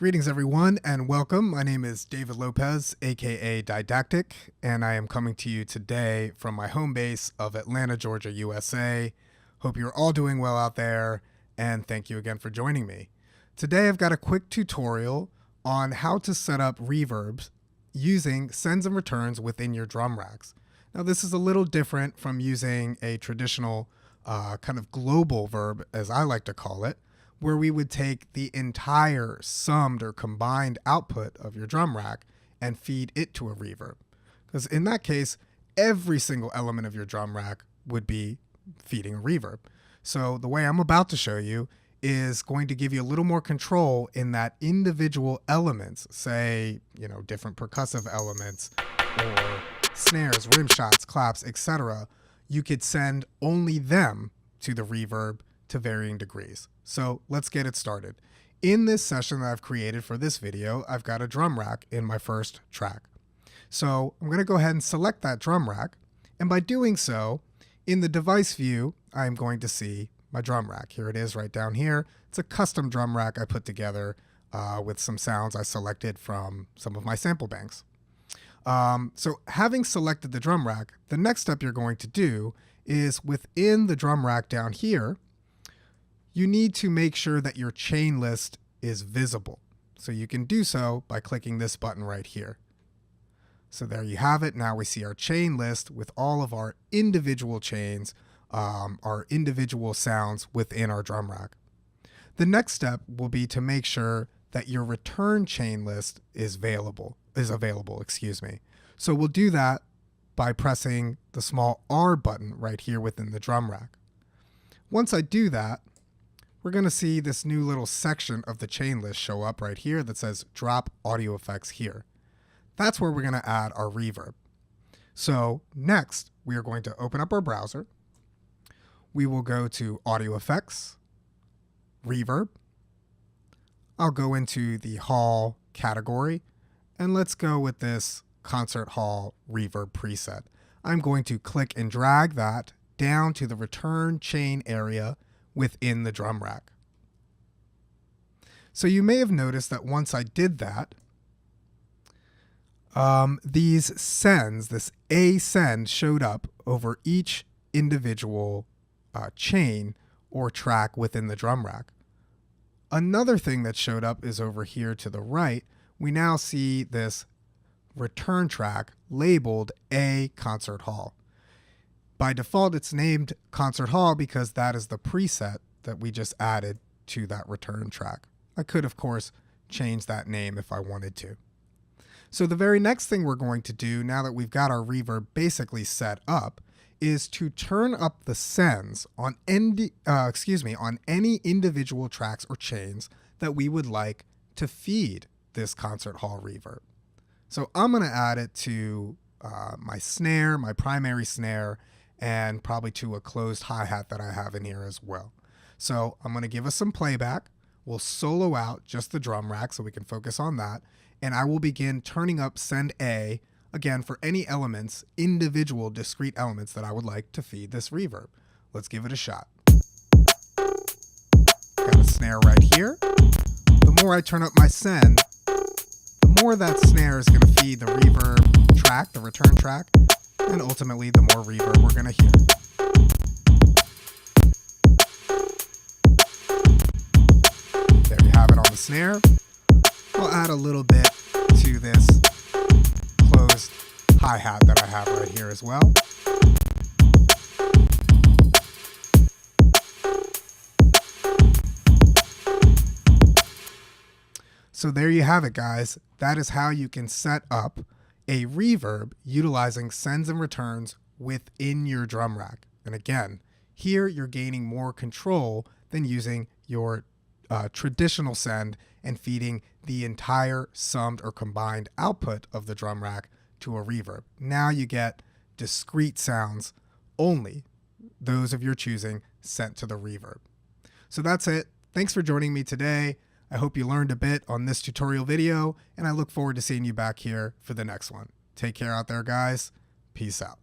Greetings everyone and welcome. My name is David Lopez, aka Didactic, and I am coming to you today from my home base of Atlanta, Georgia, USA. Hope you're all doing well out there, and thank you again for joining me. Today I've got a quick tutorial on how to set up reverbs using sends and returns within your drum racks. Now this is a little different from using a traditional kind of global verb, as I like to call it, where we would take the entire summed or combined output of your drum rack and feed it to a reverb. Because in that case, every single element of your drum rack would be feeding a reverb. So the way I'm about to show you is going to give you a little more control in that individual elements, say, different percussive elements or snares, rim shots, claps, etc. You could send only them to the reverb to varying degrees. So let's get it started. In this session that I've created for this video, I've got a drum rack in my first track. So I'm going to go ahead and select that drum rack. And by doing so, in the device view, I'm going to see my drum rack. Here it is right down here. It's a custom drum rack I put together with some sounds I selected from some of my sample banks. So having selected the drum rack, the next step you're going to do is within the drum rack down here, you need to make sure that your chain list is visible. So you can do so by clicking this button right here. So there you have it. Now we see our chain list with all of our individual chains, our individual sounds within our drum rack. The next step will be to make sure that your return chain list is available. So we'll do that by pressing the small R button right here within the drum rack. Once I do that, we're going to see this new little section of the chain list show up right here that says drop audio effects here. That's where we're going to add our reverb. So next, we are going to open up our browser. We will go to audio effects, reverb. I'll go into the hall category, and let's go with this concert hall reverb preset. I'm going to click and drag that down to the return chain area within the drum rack. So you may have noticed that once I did that, these sends, this A send showed up over each individual chain or track within the drum rack. Another thing that showed up is over here to the right. We now see this return track labeled A concert hall. By default, it's named Concert Hall because that is the preset that we just added to that return track. I could, of course, change that name if I wanted to. So the very next thing we're going to do, now that we've got our reverb basically set up, is to turn up the sends on any individual tracks or chains that we would like to feed this concert hall reverb. So I'm going to add it to my snare, my primary snare, and probably to a closed hi-hat that I have in here as well. So I'm going to give us some playback. We'll solo out just the drum rack so we can focus on that. And I will begin turning up send A, again, for any elements, individual discrete elements that I would like to feed this reverb. Let's give it a shot. Got a snare right here. The more I turn up my send, the more that snare is going to feed the reverb track, the return track, and ultimately the more reverb we're going to hear. There you have it on the snare. I'll add a little bit to this closed hi-hat that I have right here as well. So there you have it, guys. That is how you can set up a reverb utilizing sends and returns within your drum rack. And again, here you're gaining more control than using your traditional send and feeding the entire summed or combined output of the drum rack to a reverb. Now you get discrete sounds only, those of your choosing, sent to the reverb. So that's it. Thanks for joining me today. I hope you learned a bit on this tutorial video, and I look forward to seeing you back here for the next one. Take care out there, guys. Peace out.